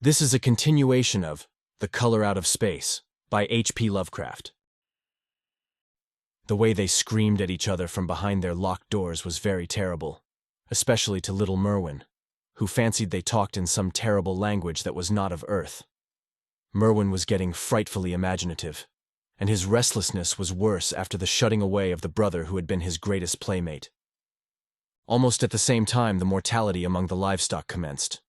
This is a continuation of The Color Out of Space by H.P. Lovecraft. The way they screamed at each other from behind their locked doors was very terrible, especially to little Merwin, who fancied they talked in some terrible language that was not of Earth. Merwin was getting frightfully imaginative, and his restlessness was worse after the shutting away of the brother who had been his greatest playmate. Almost at the same time, the mortality among the livestock commenced.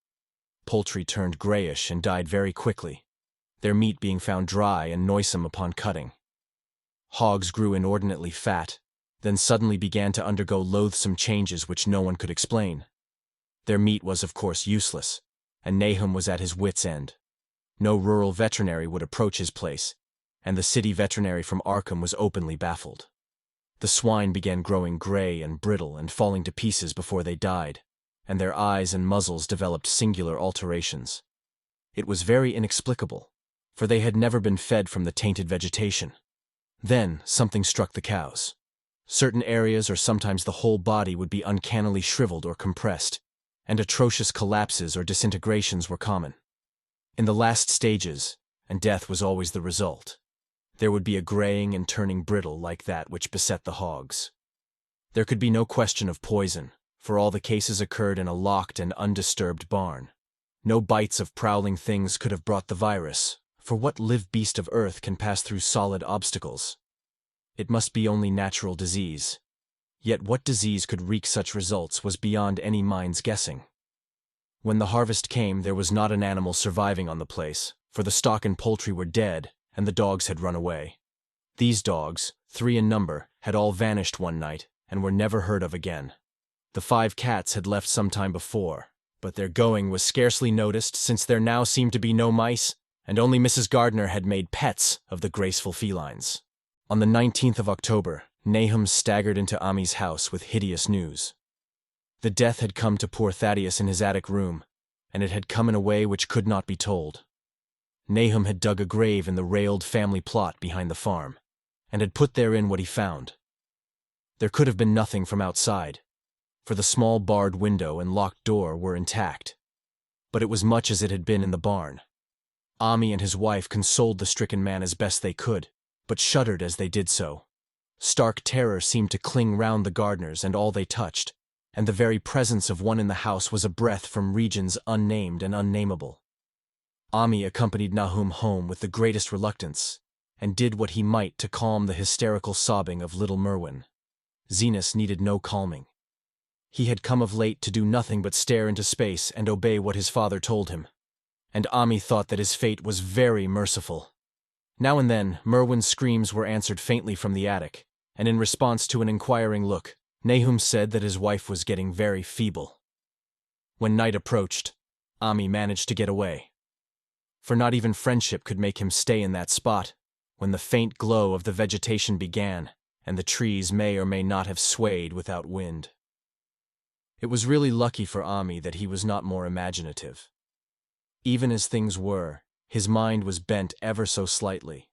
Poultry turned grayish and died very quickly, their meat being found dry and noisome upon cutting. Hogs grew inordinately fat, then suddenly began to undergo loathsome changes which no one could explain. Their meat was of course useless, and Nahum was at his wits' end. No rural veterinary would approach his place, and the city veterinary from Arkham was openly baffled. The swine began growing gray and brittle and falling to pieces before they died, and their eyes and muzzles developed singular alterations. It was very inexplicable, for they had never been fed from the tainted vegetation. Then something struck the cows. Certain areas or sometimes the whole body would be uncannily shriveled or compressed, and atrocious collapses or disintegrations were common. In the last stages, and death was always the result, there would be a graying and turning brittle like that which beset the hogs. There could be no question of poison, for all the cases occurred in a locked and undisturbed barn. No bites of prowling things could have brought the virus, for what live beast of earth can pass through solid obstacles? It must be only natural disease. Yet what disease could wreak such results was beyond any mind's guessing. When the harvest came, there was not an animal surviving on the place, for the stock and poultry were dead, and the dogs had run away. These dogs, 3 in number, had all vanished one night, and were never heard of again. The 5 cats had left some time before, but their going was scarcely noticed since there now seemed to be no mice, and only Mrs. Gardner had made pets of the graceful felines. On the 19th of October, Nahum staggered into Ami's house with hideous news. The death had come to poor Thaddeus in his attic room, and it had come in a way which could not be told. Nahum had dug a grave in the railed family plot behind the farm, and had put therein what he found. There could have been nothing from outside, for the small barred window and locked door were intact, but it was much as it had been in the barn. Ami and his wife consoled the stricken man as best they could, but shuddered as they did so. Stark terror seemed to cling round the Gardners and all they touched, and the very presence of one in the house was a breath from regions unnamed and unnameable. Ami accompanied Nahum home with the greatest reluctance, and did what he might to calm the hysterical sobbing of little Merwin. Zenas needed no calming. He had come of late to do nothing but stare into space and obey what his father told him, and Ami thought that his fate was very merciful. Now and then, Merwin's screams were answered faintly from the attic, and in response to an inquiring look, Nahum said that his wife was getting very feeble. When night approached, Ami managed to get away, for not even friendship could make him stay in that spot when the faint glow of the vegetation began, and the trees may or may not have swayed without wind. It was really lucky for Ami that he was not more imaginative. Even as things were, his mind was bent ever so slightly.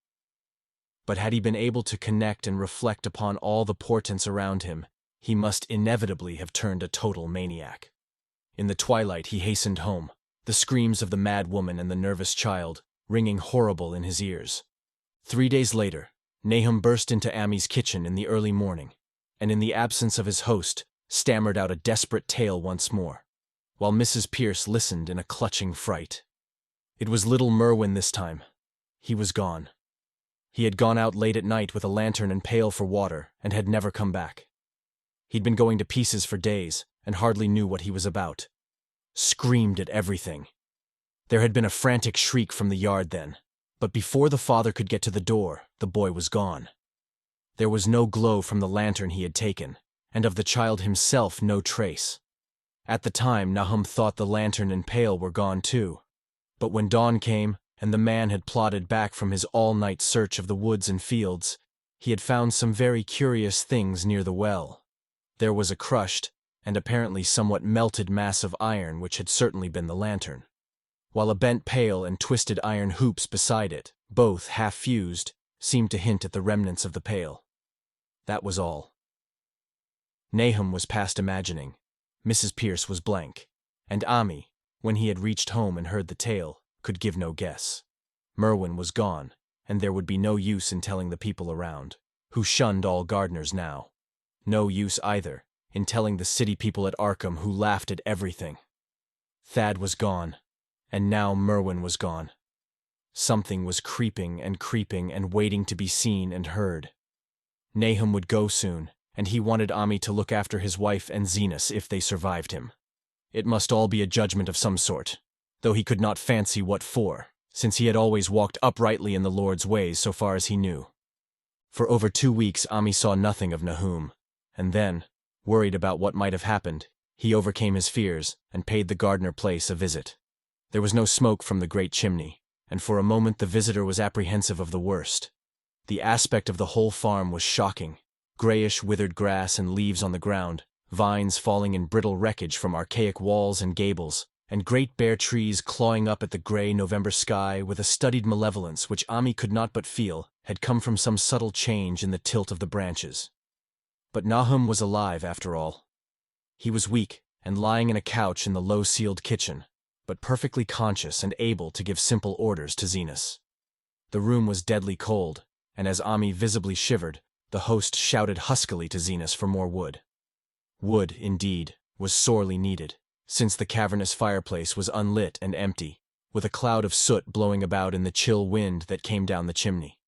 But had he been able to connect and reflect upon all the portents around him, he must inevitably have turned a total maniac. In the twilight he hastened home, the screams of the mad woman and the nervous child ringing horrible in his ears. 3 days later, Nahum burst into Ami's kitchen in the early morning, and in the absence of his host, stammered out a desperate tale once more, while Mrs. Pierce listened in a clutching fright. It was little Merwin this time. He was gone. He had gone out late at night with a lantern and pail for water, and had never come back. He'd been going to pieces for days, and hardly knew what he was about. Screamed at everything. There had been a frantic shriek from the yard then, but before the father could get to the door, the boy was gone. There was no glow from the lantern he had taken, and of the child himself no trace. At the time, Nahum thought the lantern and pail were gone too. But when dawn came, and the man had plodded back from his all-night search of the woods and fields, he had found some very curious things near the well. There was a crushed, and apparently somewhat melted mass of iron which had certainly been the lantern, while a bent pail and twisted iron hoops beside it, both half-fused, seemed to hint at the remnants of the pail. That was all. Nahum was past imagining. Mrs. Pierce was blank, and Ami, when he had reached home and heard the tale, could give no guess. Merwin was gone, and there would be no use in telling the people around, who shunned all gardeners now. No use, either, in telling the city people at Arkham, who laughed at everything. Thad was gone, and now Merwin was gone. Something was creeping and waiting to be seen and heard. Nahum would go soon, and he wanted Ami to look after his wife and Zenas if they survived him. It must all be a judgment of some sort, though he could not fancy what for, since he had always walked uprightly in the Lord's ways so far as he knew. For over 2 weeks Ami saw nothing of Nahum, and then, worried about what might have happened, he overcame his fears and paid the gardener place a visit. There was no smoke from the great chimney, and for a moment the visitor was apprehensive of the worst. The aspect of the whole farm was shocking. Grayish, withered grass and leaves on the ground, vines falling in brittle wreckage from archaic walls and gables, and great bare trees clawing up at the gray November sky with a studied malevolence which Ami could not but feel had come from some subtle change in the tilt of the branches. But Nahum was alive after all. He was weak and lying in a couch in the low-ceiled kitchen, but perfectly conscious and able to give simple orders to Zenas. The room was deadly cold, and as Ami visibly shivered, the host shouted huskily to Zenas for more wood. Wood, indeed, was sorely needed, since the cavernous fireplace was unlit and empty, with a cloud of soot blowing about in the chill wind that came down the chimney.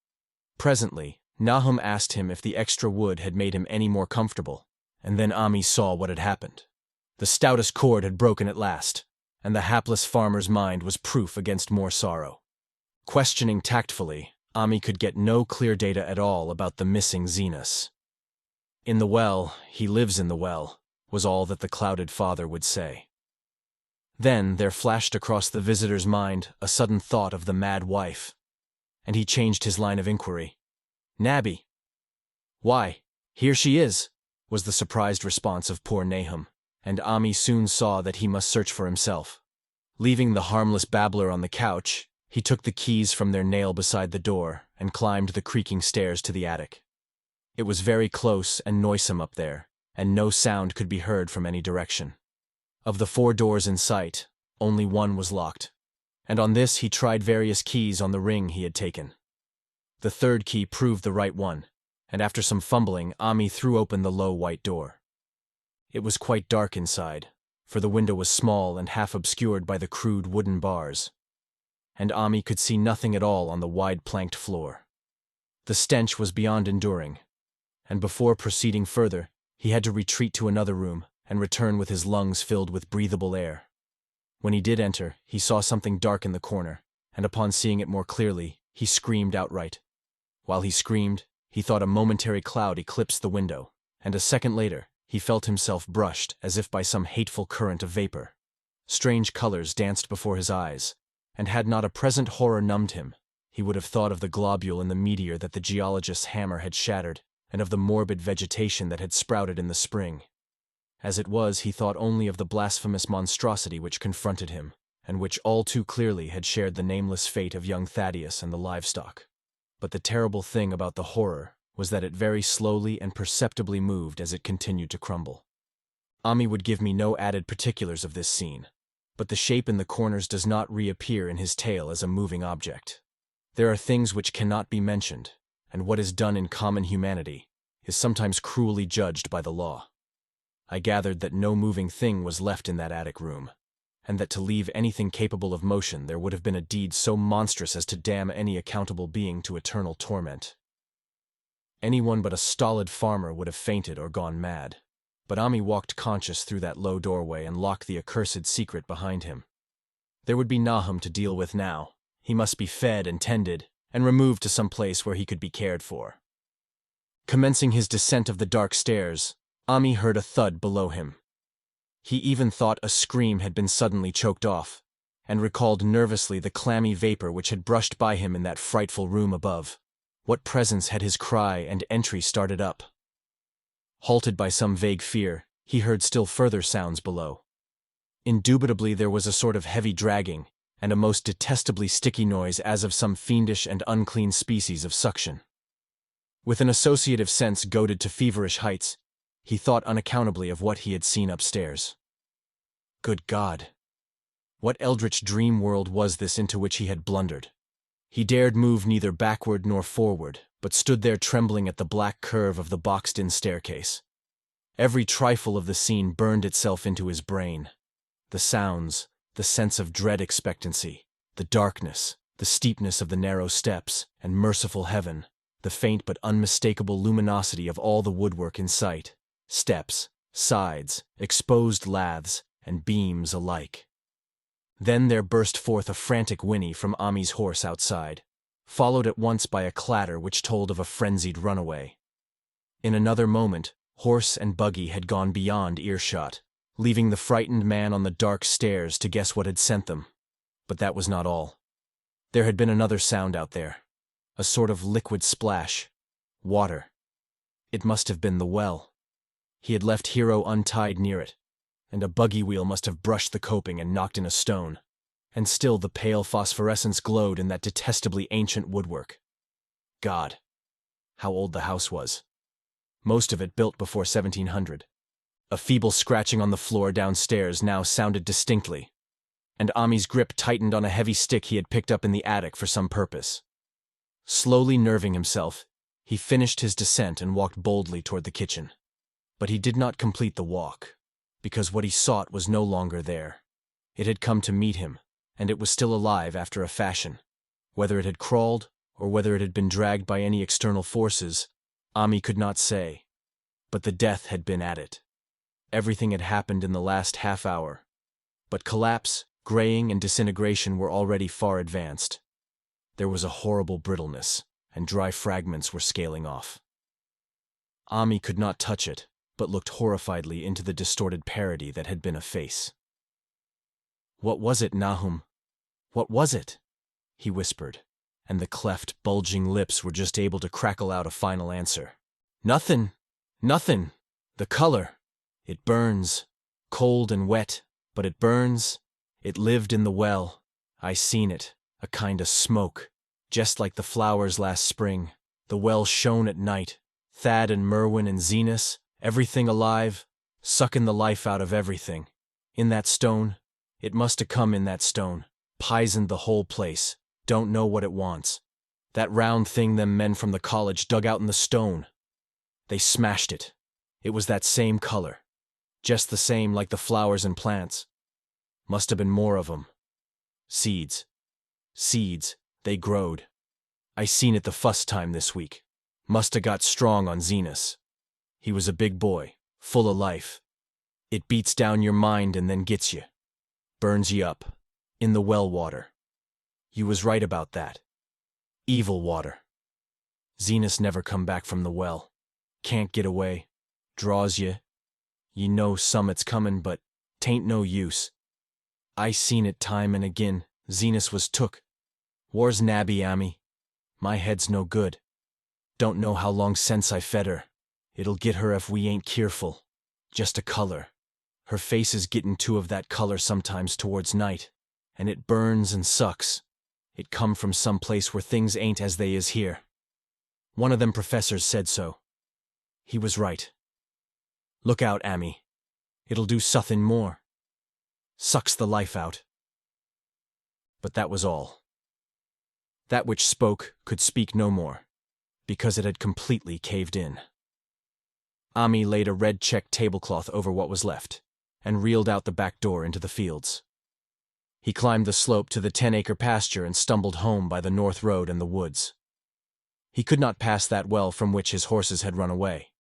Presently, Nahum asked him if the extra wood had made him any more comfortable, and then Ami saw what had happened. The stoutest cord had broken at last, and the hapless farmer's mind was proof against more sorrow. Questioning tactfully, Ami could get no clear data at all about the missing Zenas. "In the well, he lives in the well," was all that the clouded father would say. Then there flashed across the visitor's mind a sudden thought of the mad wife, and he changed his line of inquiry. "Nabby." "Why, here she is," was the surprised response of poor Nahum, and Ami soon saw that he must search for himself. Leaving the harmless babbler on the couch, he took the keys from their nail beside the door and climbed the creaking stairs to the attic. It was very close and noisome up there, and no sound could be heard from any direction. Of the 4 doors in sight, only one was locked, and on this he tried various keys on the ring he had taken. The 3rd key proved the right one, and after some fumbling, Ami threw open the low white door. It was quite dark inside, for the window was small and half obscured by the crude wooden bars, and Ami could see nothing at all on the wide planked floor. The stench was beyond enduring, and before proceeding further, he had to retreat to another room and return with his lungs filled with breathable air. When he did enter, he saw something dark in the corner, and upon seeing it more clearly, he screamed outright. While he screamed, he thought a momentary cloud eclipsed the window, and a second later, he felt himself brushed as if by some hateful current of vapor. Strange colors danced before his eyes, and had not a present horror numbed him, he would have thought of the globule in the meteor that the geologist's hammer had shattered, and of the morbid vegetation that had sprouted in the spring. As it was, he thought only of the blasphemous monstrosity which confronted him, and which all too clearly had shared the nameless fate of young Thaddeus and the livestock. But the terrible thing about the horror was that it very slowly and perceptibly moved as it continued to crumble. Ami would give me no added particulars of this scene, but the shape in the corners does not reappear in his tale as a moving object. There are things which cannot be mentioned, and what is done in common humanity is sometimes cruelly judged by the law. I gathered that no moving thing was left in that attic room, and that to leave anything capable of motion there would have been a deed so monstrous as to damn any accountable being to eternal torment. Anyone but a stolid farmer would have fainted or gone mad, but Ami walked conscious through that low doorway and locked the accursed secret behind him. There would be Nahum to deal with now. He must be fed and tended, and removed to some place where he could be cared for. Commencing his descent of the dark stairs, Ami heard a thud below him. He even thought a scream had been suddenly choked off, and recalled nervously the clammy vapor which had brushed by him in that frightful room above. What presence had his cry and entry started up? Halted by some vague fear, he heard still further sounds below. Indubitably there was a sort of heavy dragging, and a most detestably sticky noise as of some fiendish and unclean species of suction. With an associative sense goaded to feverish heights, he thought unaccountably of what he had seen upstairs. Good God! What eldritch dream world was this into which he had blundered? He dared move neither backward nor forward, but stood there trembling at the black curve of the boxed-in staircase. Every trifle of the scene burned itself into his brain. The sounds, the sense of dread expectancy, the darkness, the steepness of the narrow steps, and merciful heaven, the faint but unmistakable luminosity of all the woodwork in sight, steps, sides, exposed laths, and beams alike. Then there burst forth a frantic whinny from Ami's horse outside, followed at once by a clatter which told of a frenzied runaway. In another moment, horse and buggy had gone beyond earshot, leaving the frightened man on the dark stairs to guess what had sent them. But that was not all. There had been another sound out there, a sort of liquid splash. Water. It must have been the well. He had left Hero untied near it, and a buggy wheel must have brushed the coping and knocked in a stone. And still the pale phosphorescence glowed in that detestably ancient woodwork. God, how old the house was. Most of it built before 1700. A feeble scratching on the floor downstairs now sounded distinctly, and Ami's grip tightened on a heavy stick he had picked up in the attic for some purpose. Slowly nerving himself, he finished his descent and walked boldly toward the kitchen. But he did not complete the walk, because what he sought was no longer there. It had come to meet him, and it was still alive after a fashion. Whether it had crawled, or whether it had been dragged by any external forces, Ami could not say. But the death had been at it. Everything had happened in the last half hour. But collapse, graying, and disintegration were already far advanced. There was a horrible brittleness, and dry fragments were scaling off. Ami could not touch it, but looked horrifiedly into the distorted parody that had been a face. "What was it, Nahum? What was it?" he whispered, and the cleft, bulging lips were just able to crackle out a final answer. "Nothing! Nothing! The color! It burns. Cold and wet, but it burns. It lived in the well. I seen it. A kind of smoke. Just like the flowers last spring. The well shone at night. Thad and Merwin and Zenas, everything alive, sucking the life out of everything. In that stone. It must 'a' come in that stone. Poisoned the whole place. Don't know what it wants. That round thing them men from the college dug out in the stone. They smashed it. It was that same color. Just the same like the flowers and plants. Must 'a' been more of 'em. Seeds. Seeds. They growed. I seen it the fust time this week. Must 'a' got strong on Zenas. He was a big boy, full of life. It beats down your mind and then gets you. Burns you up. In the well water. You was right about that. Evil water. Zenas never come back from the well. Can't get away. Draws you. You know summit's comin', but 'tain't no use. I seen it time and agin. Zenas was took. War's nabby, Ami. My head's no good. Don't know how long since I fed her. It'll get her if we ain't keerful. Just a color. Her face is gettin' too of that color sometimes towards night, and it burns and sucks. It come from some place where things ain't as they is here. One of them professors said so. He was right. Look out, Ami. It'll do suthin' more. Sucks the life out. But that was all. That which spoke could speak no more, because it had completely caved in. Ami laid a red check tablecloth over what was left, and reeled out the back door into the fields. He climbed the slope to the 10-acre pasture and stumbled home by the north road and the woods. He could not pass that well from which his horses had run away.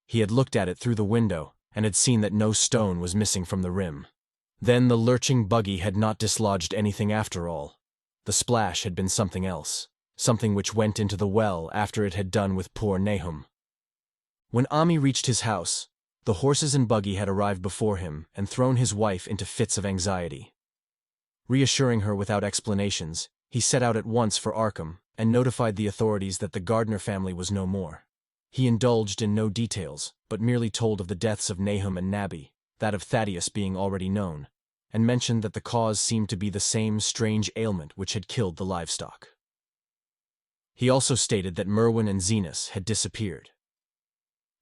He had looked at it through the window and had seen that no stone was missing from the rim. Then the lurching buggy had not dislodged anything after all. The splash had been something else, something which went into the well after it had done with poor Nahum. When Ami reached his house, the horses and buggy had arrived before him and thrown his wife into fits of anxiety. Reassuring her without explanations, he set out at once for Arkham and notified the authorities that the Gardner family was no more. He indulged in no details, but merely told of the deaths of Nahum and Nabby, that of Thaddeus being already known, and mentioned that the cause seemed to be the same strange ailment which had killed the livestock. He also stated that Merwin and Zenas had disappeared.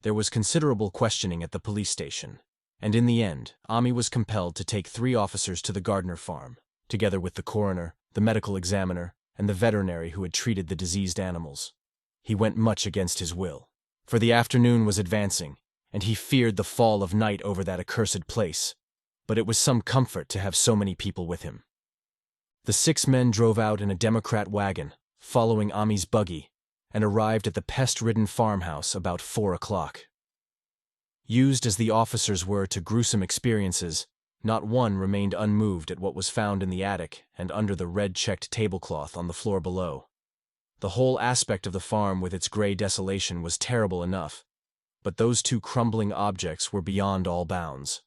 There was considerable questioning at the police station, And in the end, Ami was compelled to take 3 officers to the Gardner farm, together with the coroner, the medical examiner, and the veterinary who had treated the diseased animals. He went much against his will, for the afternoon was advancing, and he feared the fall of night over that accursed place, but it was some comfort to have so many people with him. The 6 men drove out in a Democrat wagon, following Ami's buggy, and arrived at the pest-ridden farmhouse about 4 o'clock. Used as the officers were to gruesome experiences, not one remained unmoved at what was found in the attic and under the red-checked tablecloth on the floor below. The whole aspect of the farm with its gray desolation was terrible enough, but those 2 crumbling objects were beyond all bounds.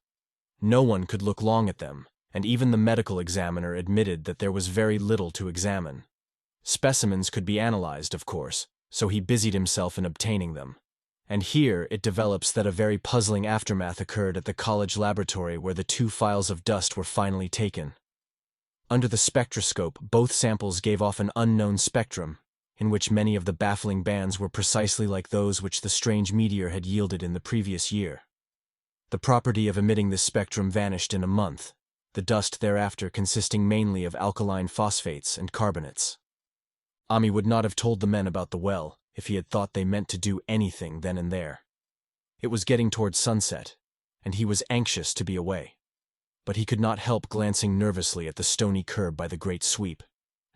No one could look long at them, and even the medical examiner admitted that there was very little to examine. Specimens could be analyzed, of course, so he busied himself in obtaining them. And here it develops that a very puzzling aftermath occurred at the college laboratory where the 2 files of dust were finally taken. Under the spectroscope, both samples gave off an unknown spectrum, in which many of the baffling bands were precisely like those which the strange meteor had yielded in the previous year. The property of emitting this spectrum vanished in a month, the dust thereafter consisting mainly of alkaline phosphates and carbonates. Ami would not have told the men about the well if he had thought they meant to do anything then and there. It was getting towards sunset, and he was anxious to be away. But he could not help glancing nervously at the stony curb by the great sweep,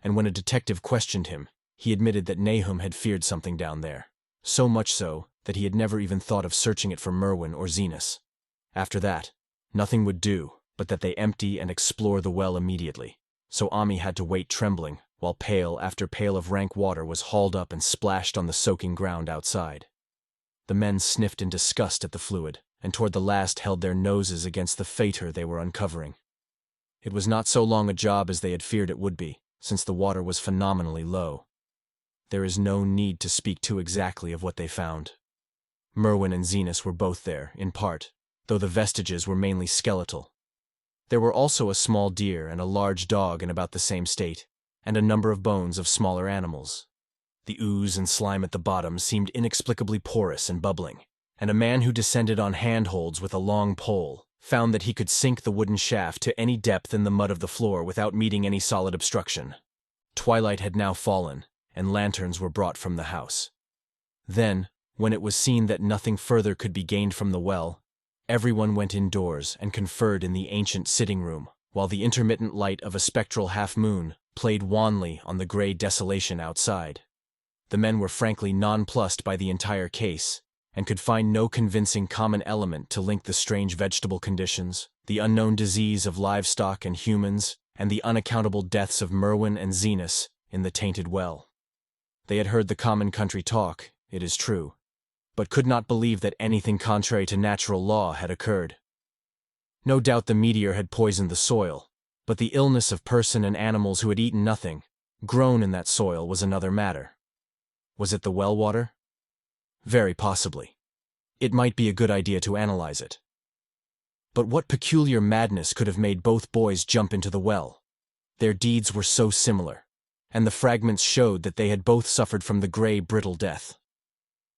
and when a detective questioned him, he admitted that Nahum had feared something down there, so much so that he had never even thought of searching it for Merwin or Zenas. After that, nothing would do but that they empty and explore the well immediately, so Ami had to wait trembling while pail after pail of rank water was hauled up and splashed on the soaking ground outside. The men sniffed in disgust at the fluid, and toward the last held their noses against the fater they were uncovering. It was not so long a job as they had feared it would be, since the water was phenomenally low. There is no need to speak too exactly of what they found. Merwin and Zenas were both there, in part, though the vestiges were mainly skeletal. There were also a small deer and a large dog in about the same state, and a number of bones of smaller animals. The ooze and slime at the bottom seemed inexplicably porous and bubbling, and a man who descended on handholds with a long pole found that he could sink the wooden shaft to any depth in the mud of the floor without meeting any solid obstruction. Twilight had now fallen, and lanterns were brought from the house. Then, when it was seen that nothing further could be gained from the well, everyone went indoors and conferred in the ancient sitting room, while the intermittent light of a spectral half-moon played wanly on the gray desolation outside. The men were frankly nonplussed by the entire case, and could find no convincing common element to link the strange vegetable conditions, the unknown disease of livestock and humans, and the unaccountable deaths of Merwin and Zenas in the tainted well. They had heard the common country talk, it is true, but could not believe that anything contrary to natural law had occurred. No doubt the meteor had poisoned the soil, but the illness of person and animals who had eaten nothing, grown in that soil, was another matter. Was it the well water? Very possibly. It might be a good idea to analyze it. But what peculiar madness could have made both boys jump into the well? Their deeds were so similar, and the fragments showed that they had both suffered from the gray, brittle death.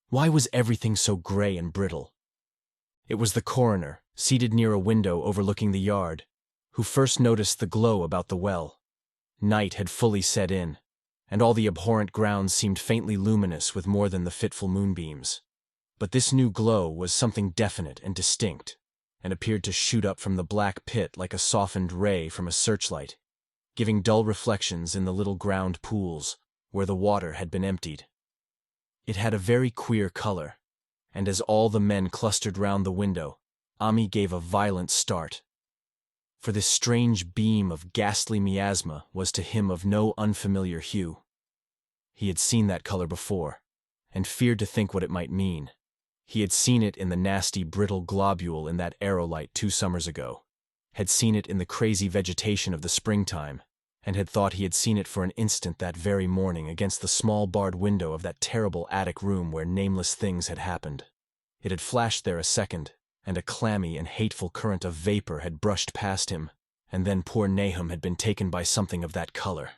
Why was everything so gray and brittle? It was the coroner, seated near a window overlooking the yard, who first noticed the glow about the well. Night had fully set in, and all the abhorrent grounds seemed faintly luminous with more than the fitful moonbeams. But this new glow was something definite and distinct, and appeared to shoot up from the black pit like a softened ray from a searchlight, giving dull reflections in the little ground pools where the water had been emptied. It had a very queer color, and as all the men clustered round the window, Ami gave a violent start. For this strange beam of ghastly miasma was to him of no unfamiliar hue. He had seen that color before, and feared to think what it might mean. He had seen it in the nasty brittle globule in that aerolite 2 summers ago, had seen it in the crazy vegetation of the springtime, and had thought he had seen it for an instant that very morning against the small barred window of that terrible attic room where nameless things had happened. It had flashed there a second, and a clammy and hateful current of vapor had brushed past him, and then poor Nahum had been taken by something of that color.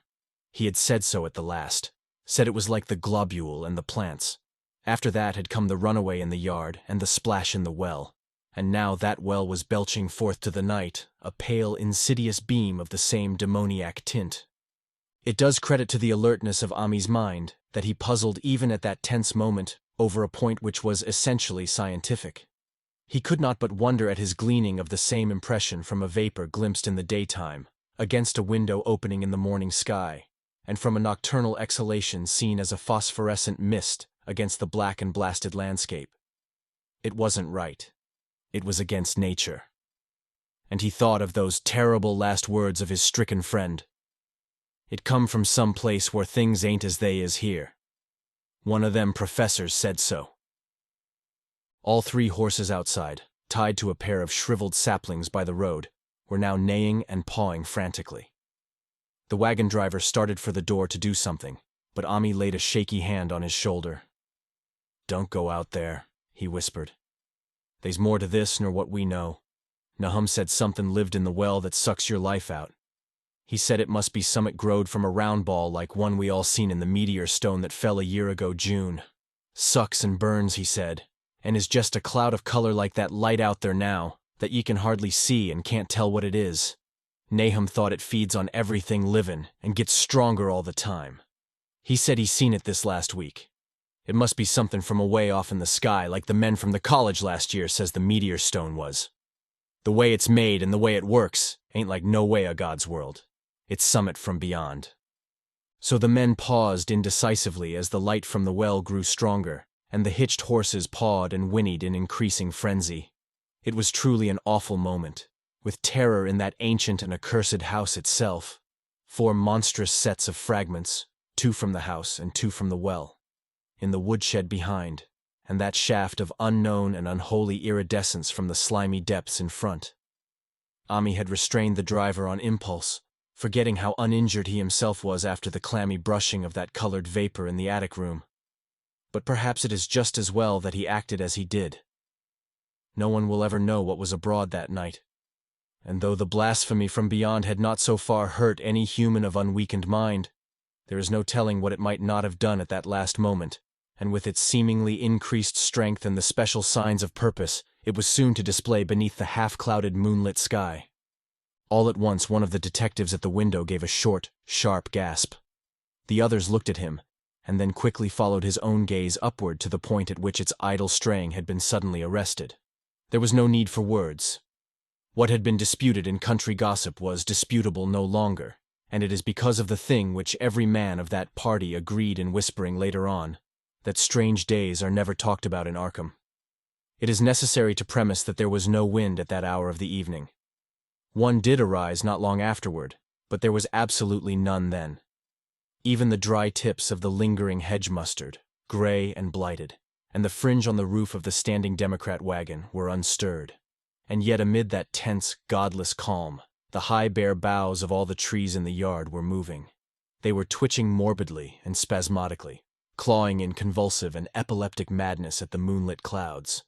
He had said so at the last, said it was like the globule and the plants. After that had come the runaway in the yard and the splash in the well, and now that well was belching forth to the night a pale, insidious beam of the same demoniac tint. It does credit to the alertness of Ami's mind that he puzzled even at that tense moment over a point which was essentially scientific. He could not but wonder at his gleaning of the same impression from a vapor glimpsed in the daytime, against a window opening in the morning sky, and from a nocturnal exhalation seen as a phosphorescent mist against the black and blasted landscape. It wasn't right. It was against nature. And he thought of those terrible last words of his stricken friend. It come from some place where things ain't as they is here. One of them professors said so. All 3 horses outside, tied to a pair of shriveled saplings by the road, were now neighing and pawing frantically. The wagon driver started for the door to do something, but Ami laid a shaky hand on his shoulder. "Don't go out there," he whispered. "They's more to this nor what we know. Nahum said something lived in the well that sucks your life out. He said it must be summat growed from a round ball like one we all seen in the meteor stone that fell a year ago June. Sucks and burns, he said, and is just a cloud of color like that light out there now, that ye can hardly see and can't tell what it is. Nahum thought it feeds on everything livin' and gets stronger all the time. He said he seen it this last week. It must be something from away off in the sky like the men from the college last year says the meteor stone was. The way it's made and the way it works ain't like no way o' God's world. It's summat from beyond." So the men paused indecisively as the light from the well grew stronger, and the hitched horses pawed and whinnied in increasing frenzy. It was truly an awful moment, with terror in that ancient and accursed house itself. 4 monstrous sets of fragments, 2 from the house and 2 from the well, in the woodshed behind, and that shaft of unknown and unholy iridescence from the slimy depths in front. Ami had restrained the driver on impulse, forgetting how uninjured he himself was after the clammy brushing of that colored vapor in the attic room. But perhaps it is just as well that he acted as he did. No one will ever know what was abroad that night, and though the blasphemy from beyond had not so far hurt any human of unweakened mind, there is no telling what it might not have done at that last moment, and with its seemingly increased strength and the special signs of purpose it was soon to display beneath the half-clouded moonlit sky. All at once one of the detectives at the window gave a short, sharp gasp. The others looked at him, and then quickly followed his own gaze upward to the point at which its idle straying had been suddenly arrested. There was no need for words. What had been disputed in country gossip was disputable no longer, and it is because of the thing which every man of that party agreed in whispering later on, that strange days are never talked about in Arkham. It is necessary to premise that there was no wind at that hour of the evening. One did arise not long afterward, but there was absolutely none then. Even the dry tips of the lingering hedge mustard, gray and blighted, and the fringe on the roof of the standing Democrat wagon were unstirred. And yet amid that tense, godless calm, the high bare boughs of all the trees in the yard were moving. They were twitching morbidly and spasmodically, clawing in convulsive and epileptic madness at the moonlit clouds,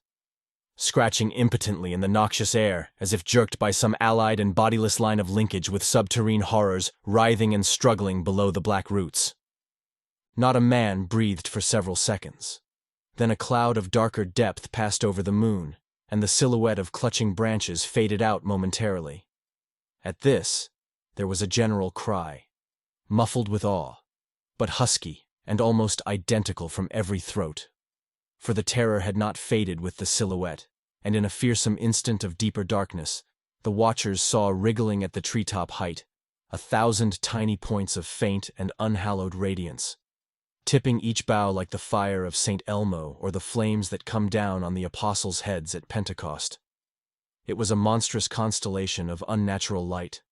scratching impotently in the noxious air as if jerked by some allied and bodiless line of linkage with subterrene horrors writhing and struggling below the black roots. Not a man breathed for several seconds. Then a cloud of darker depth passed over the moon, and the silhouette of clutching branches faded out momentarily. At this, there was a general cry, muffled with awe, but husky and almost identical from every throat. For the terror had not faded with the silhouette, and in a fearsome instant of deeper darkness, the watchers saw wriggling at the treetop height 1,000 tiny points of faint and unhallowed radiance, tipping each bough like the fire of St. Elmo or the flames that come down on the apostles' heads at Pentecost. It was a monstrous constellation of unnatural light,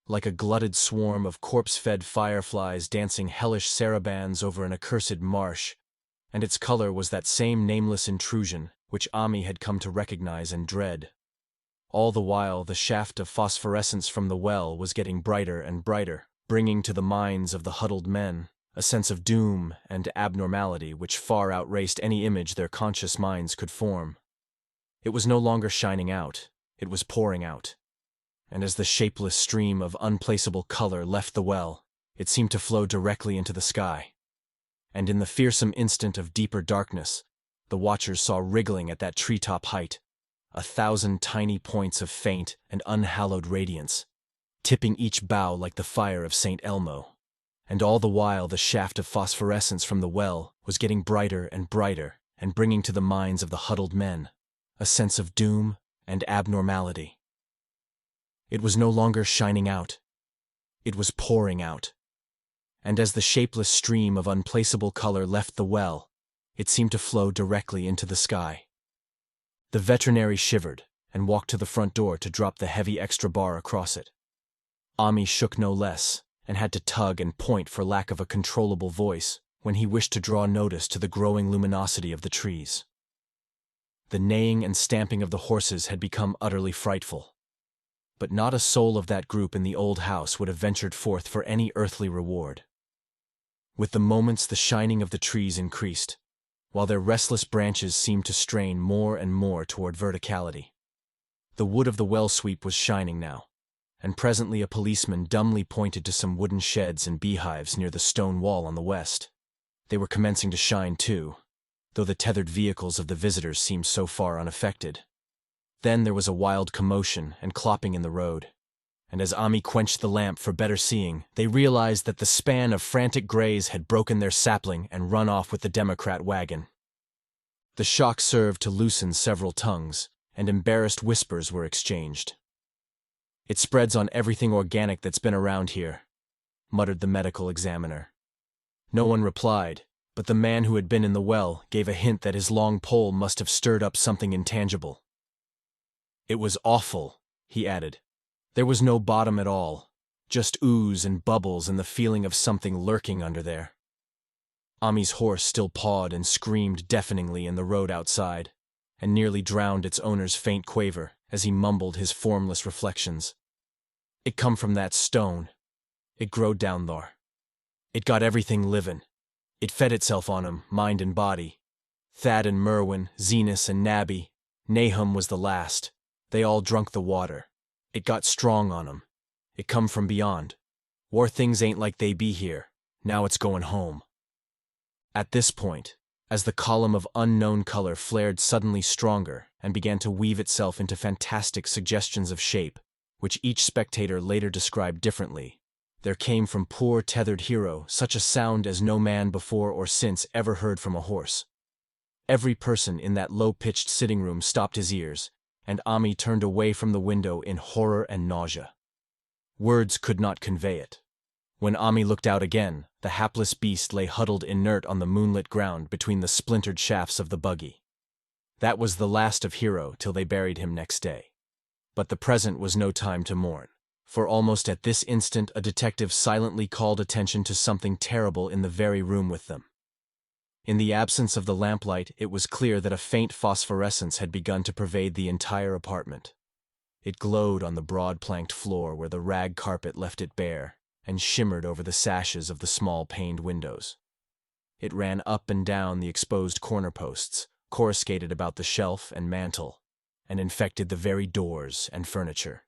like a glutted swarm of corpse-fed fireflies dancing hellish sarabands over an accursed marsh, and its color was that same nameless intrusion which Ami had come to recognize and dread. All the while the shaft of phosphorescence from the well was getting brighter and brighter, bringing to the minds of the huddled men a sense of doom and abnormality which far outraced any image their conscious minds could form. It was no longer shining out, it was pouring out, and as the shapeless stream of unplaceable color left the well, it seemed to flow directly into the sky. And in the fearsome instant of deeper darkness, the watchers saw wriggling at that treetop height 1,000 tiny points of faint and unhallowed radiance, tipping each bough like the fire of St. Elmo. And all the while the shaft of phosphorescence from the well was getting brighter and brighter and bringing to the minds of the huddled men a sense of doom and abnormality. It was no longer shining out. It was pouring out. And as the shapeless stream of unplaceable color left the well, it seemed to flow directly into the sky. The veterinary shivered and walked to the front door to drop the heavy extra bar across it. Ami shook no less and had to tug and point for lack of a controllable voice when he wished to draw notice to the growing luminosity of the trees. The neighing and stamping of the horses had become utterly frightful. But not a soul of that group in the old house would have ventured forth for any earthly reward. With the moments the shining of the trees increased, while their restless branches seemed to strain more and more toward verticality. The wood of the well sweep was shining now, and presently a policeman dumbly pointed to some wooden sheds and beehives near the stone wall on the west. They were commencing to shine too, though the tethered vehicles of the visitors seemed so far unaffected. Then there was a wild commotion and clopping in the road, and as Ami quenched the lamp for better seeing, they realized that the span of frantic grays had broken their sapling and run off with the Democrat wagon. The shock served to loosen several tongues, and embarrassed whispers were exchanged. "It spreads on everything organic that's been around here," muttered the medical examiner. No one replied, but the man who had been in the well gave a hint that his long pole must have stirred up something intangible. "It was awful," he added. "There was no bottom at all, just ooze and bubbles and the feeling of something lurking under there." Ami's horse still pawed and screamed deafeningly in the road outside, and nearly drowned its owner's faint quaver as he mumbled his formless reflections. "It come from that stone. It growed down thar. It got everything livin'. It fed itself on 'em, mind and body. Thad and Merwin, Zenas and Nabby. Nahum was the last. They all drunk the water. It got strong on 'em. It come from beyond. War things ain't like they be here. Now it's goin' home." At this point, as the column of unknown color flared suddenly stronger and began to weave itself into fantastic suggestions of shape, which each spectator later described differently, there came from poor tethered hero such a sound as no man before or since ever heard from a horse. Every person in that low-pitched sitting room stopped his ears, and Ami turned away from the window in horror and nausea. Words could not convey it. When Ami looked out again, the hapless beast lay huddled inert on the moonlit ground between the splintered shafts of the buggy. That was the last of Hero till they buried him next day. But the present was no time to mourn, for almost at this instant a detective silently called attention to something terrible in the very room with them. In the absence of the lamplight, it was clear that a faint phosphorescence had begun to pervade the entire apartment. It glowed on the broad planked floor where the rag carpet left it bare, and shimmered over the sashes of the small paned windows. It ran up and down the exposed corner posts, coruscated about the shelf and mantel, and infected the very doors and furniture.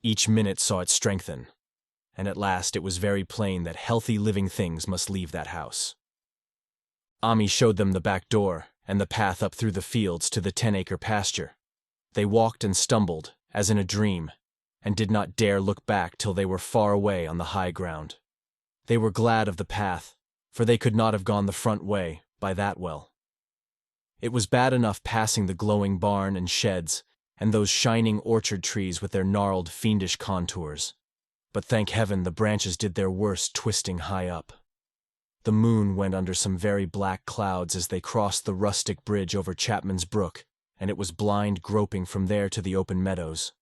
Each minute saw it strengthen, and at last it was very plain that healthy living things must leave that house. Ami showed them the back door and the path up through the fields to the 10-acre pasture. They walked and stumbled, as in a dream, and did not dare look back till they were far away on the high ground. They were glad of the path, for they could not have gone the front way, by that well. It was bad enough passing the glowing barn and sheds, and those shining orchard trees with their gnarled, fiendish contours. But thank heaven the branches did their worst twisting high up. The moon went under some very black clouds as they crossed the rustic bridge over Chapman's Brook, and it was blind groping from there to the open meadows.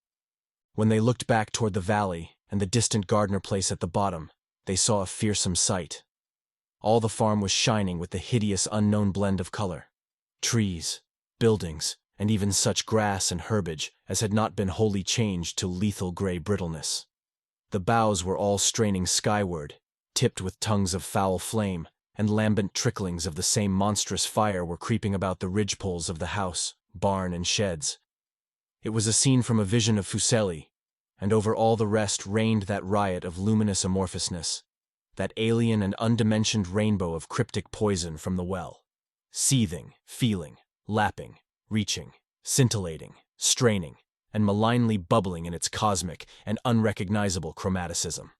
When they looked back toward the valley and the distant Gardner place at the bottom, they saw a fearsome sight. All the farm was shining with the hideous unknown blend of color. Trees, buildings, and even such grass and herbage as had not been wholly changed to lethal gray brittleness. The boughs were all straining skyward, tipped with tongues of foul flame, and lambent tricklings of the same monstrous fire were creeping about the ridgepoles of the house, barn, and sheds. It was a scene from a vision of Fuseli, and over all the rest reigned that riot of luminous amorphousness, that alien and undimensioned rainbow of cryptic poison from the well, seething, feeling, lapping, reaching, scintillating, straining, and malignly bubbling in its cosmic and unrecognizable chromaticism.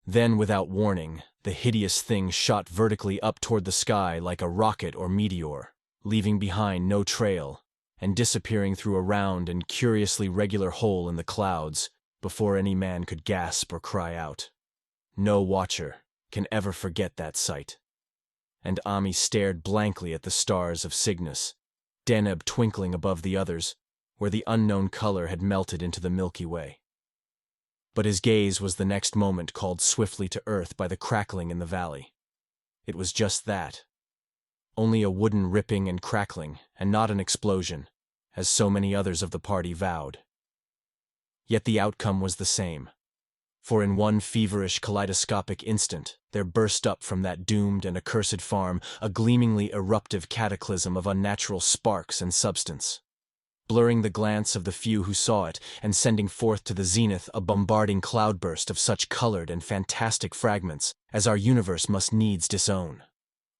Then, without warning, the hideous thing shot vertically up toward the sky like a rocket or meteor, leaving behind no trail, and disappearing through a round and curiously regular hole in the clouds before any man could gasp or cry out. No watcher can ever forget that sight. And Ami stared blankly at the stars of Cygnus, Deneb twinkling above the others, where the unknown color had melted into the Milky Way. But his gaze was the next moment called swiftly to earth by the crackling in the valley. It was just that. Only a wooden ripping and crackling, and not an explosion, as so many others of the party vowed. Yet the outcome was the same. For in one feverish kaleidoscopic instant, there burst up from that doomed and accursed farm a gleamingly eruptive cataclysm of unnatural sparks and substance, blurring the glance of the few who saw it and sending forth to the zenith a bombarding cloudburst of such colored and fantastic fragments as our universe must needs disown.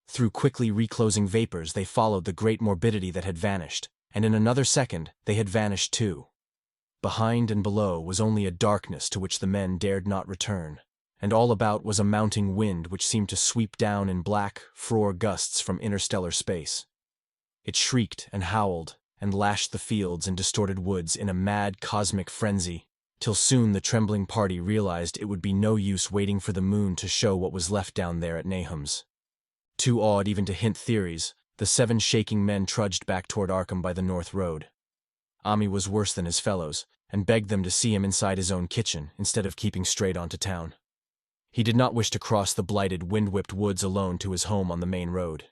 Through quickly reclosing vapors they followed the great morbidity that had vanished, and in another second they had vanished too. Behind and below was only a darkness to which the men dared not return, and all about was a mounting wind which seemed to sweep down in black, frore gusts from interstellar space. It shrieked and howled, and lashed the fields and distorted woods in a mad cosmic frenzy, till soon the trembling party realized it would be no use waiting for the moon to show what was left down there at Nahum's. Too awed even to hint theories, the 7 shaking men trudged back toward Arkham by the north road. Ami was worse than his fellows, and begged them to see him inside his own kitchen instead of keeping straight on to town. He did not wish to cross the blighted, wind-whipped woods alone to his home on the main road,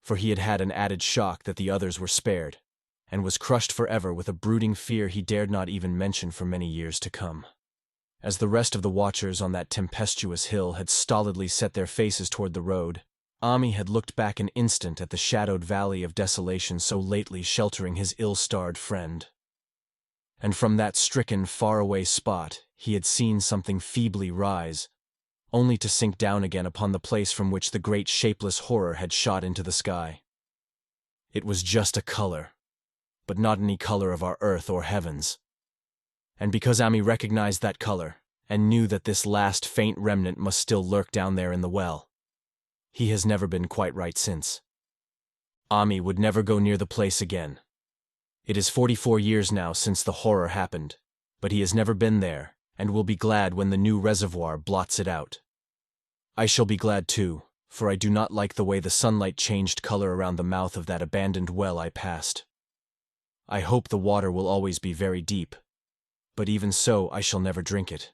for he had had an added shock that the others were spared, and was crushed forever with a brooding fear he dared not even mention for many years to come. As the rest of the watchers on that tempestuous hill had stolidly set their faces toward the road, Ami had looked back an instant at the shadowed valley of desolation so lately sheltering his ill-starred friend. And from that stricken, faraway spot he had seen something feebly rise, only to sink down again upon the place from which the great shapeless horror had shot into the sky. It was just a color, but not any color of our earth or heavens. And because Ami recognized that color, and knew that this last faint remnant must still lurk down there in the well, he has never been quite right since. Ami would never go near the place again. It is 44 years now since the horror happened, but he has never been there, and will be glad when the new reservoir blots it out. I shall be glad too, for I do not like the way the sunlight changed color around the mouth of that abandoned well I passed. I hope the water will always be very deep, but even so I shall never drink it.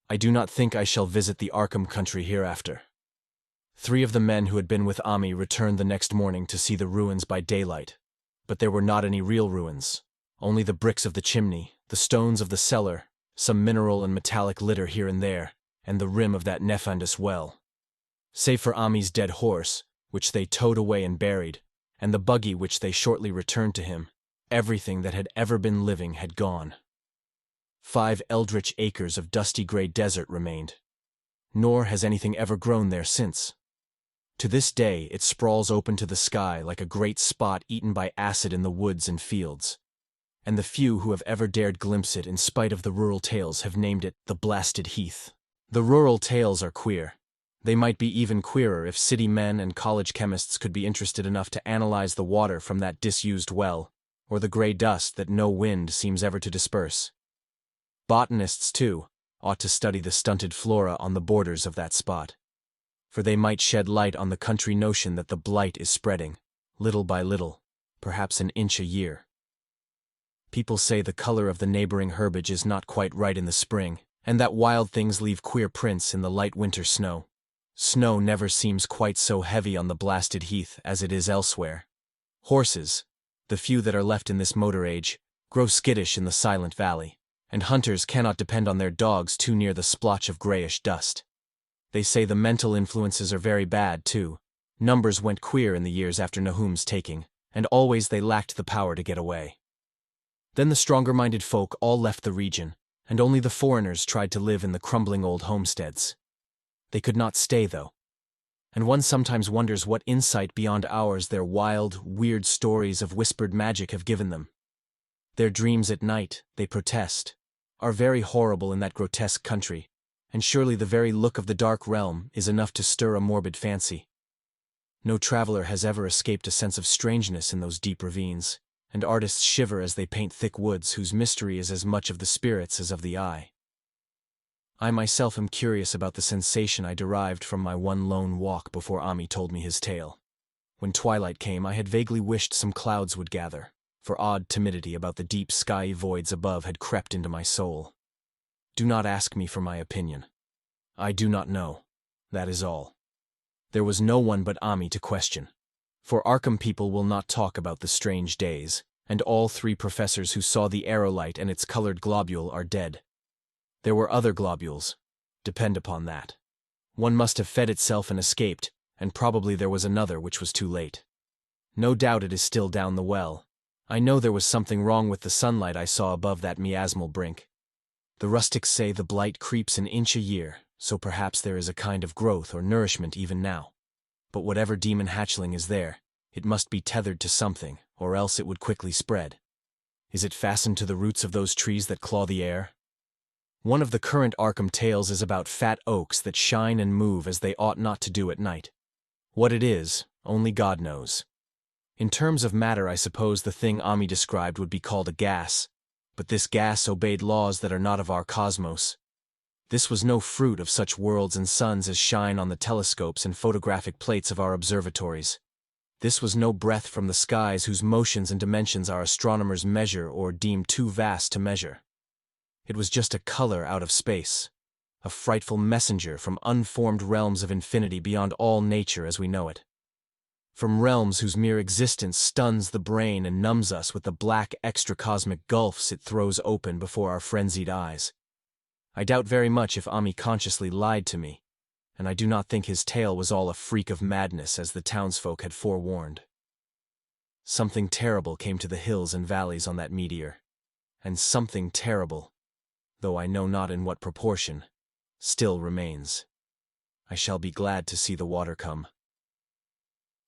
I do not think I shall visit the Arkham country hereafter. 3 of the men who had been with Ami returned the next morning to see the ruins by daylight, but there were not any real ruins, only the bricks of the chimney, the stones of the cellar, some mineral and metallic litter here and there, and the rim of that nefandous well. Save for Ami's dead horse, which they towed away and buried, and the buggy which they shortly returned to him, everything that had ever been living had gone. 5 eldritch acres of dusty gray desert remained, nor has anything ever grown there since. To this day it sprawls open to the sky like a great spot eaten by acid in the woods and fields, and the few who have ever dared glimpse it in spite of the rural tales have named it the Blasted Heath. The rural tales are queer. They might be even queerer if city men and college chemists could be interested enough to analyze the water from that disused well, or the gray dust that no wind seems ever to disperse. Botanists, too, ought to study the stunted flora on the borders of that spot, for they might shed light on the country notion that the blight is spreading, little by little, perhaps an inch a year. People say the color of the neighboring herbage is not quite right in the spring, and that wild things leave queer prints in the light winter snow. Snow never seems quite so heavy on the Blasted Heath as it is elsewhere. Horses, the few that are left in this motor age, grow skittish in the silent valley, and hunters cannot depend on their dogs too near the splotch of grayish dust. They say the mental influences are very bad, too. Numbers went queer in the years after Nahum's taking, and always they lacked the power to get away. Then the stronger-minded folk all left the region, and only the foreigners tried to live in the crumbling old homesteads. They could not stay, though, and one sometimes wonders what insight beyond ours their wild, weird stories of whispered magic have given them. Their dreams at night, they protest, are very horrible in that grotesque country, and surely the very look of the dark realm is enough to stir a morbid fancy. No traveler has ever escaped a sense of strangeness in those deep ravines, and artists shiver as they paint thick woods whose mystery is as much of the spirits as of the eye. I myself am curious about the sensation I derived from my one lone walk before Ami told me his tale. When twilight came, I had vaguely wished some clouds would gather, for odd timidity about the deep skyey voids above had crept into my soul. Do not ask me for my opinion. I do not know. That is all. There was no one but Ami to question. For Arkham people will not talk about the strange days, and all 3 professors who saw the aerolite and its colored globule are dead. There were other globules. Depend upon that. One must have fed itself and escaped, and probably there was another which was too late. No doubt it is still down the well. I know there was something wrong with the sunlight I saw above that miasmal brink. The rustics say the blight creeps an inch a year, so perhaps there is a kind of growth or nourishment even now. But whatever demon hatchling is there, it must be tethered to something, or else it would quickly spread. Is it fastened to the roots of those trees that claw the air? One of the current Arkham tales is about fat oaks that shine and move as they ought not to do at night. What it is, only God knows. In terms of matter, I suppose the thing Ami described would be called a gas, but this gas obeyed laws that are not of our cosmos. This was no fruit of such worlds and suns as shine on the telescopes and photographic plates of our observatories. This was no breath from the skies whose motions and dimensions our astronomers measure or deem too vast to measure. It was just a color out of space, a frightful messenger from unformed realms of infinity beyond all nature as we know it. From realms whose mere existence stuns the brain and numbs us with the black extracosmic gulfs it throws open before our frenzied eyes. I doubt very much if Ami consciously lied to me, and I do not think his tale was all a freak of madness as the townsfolk had forewarned. Something terrible came to the hills and valleys on that meteor, and something terrible, though I know not in what proportion, still remains. I shall be glad to see the water come.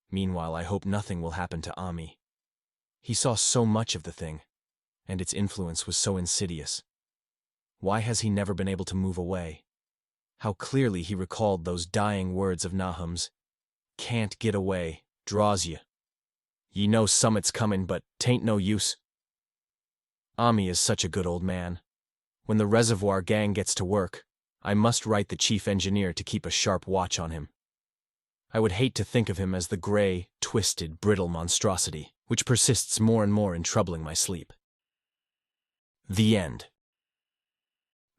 Meanwhile, I hope nothing will happen to Ami. He saw so much of the thing, and its influence was so insidious. Why has he never been able to move away? How clearly he recalled those dying words of Nahum's. Can't get away, draws ye. Ye know summit's comin', but 'tain't no use. Ami is such a good old man. When the reservoir gang gets to work, I must write the chief engineer to keep a sharp watch on him. I would hate to think of him as the gray, twisted, brittle monstrosity, which persists more and more in troubling my sleep. The end.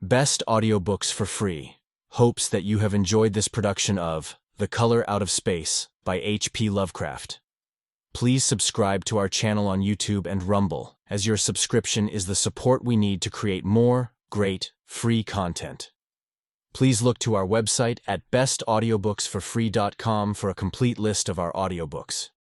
Best audiobooks for free. Hopes that you have enjoyed this production of The Color Out of Space by H.P. Lovecraft. Please subscribe to our channel on YouTube and Rumble, as your subscription is the support we need to create more great, free content. Please look to our website at bestaudiobooksforfree.com for a complete list of our audiobooks.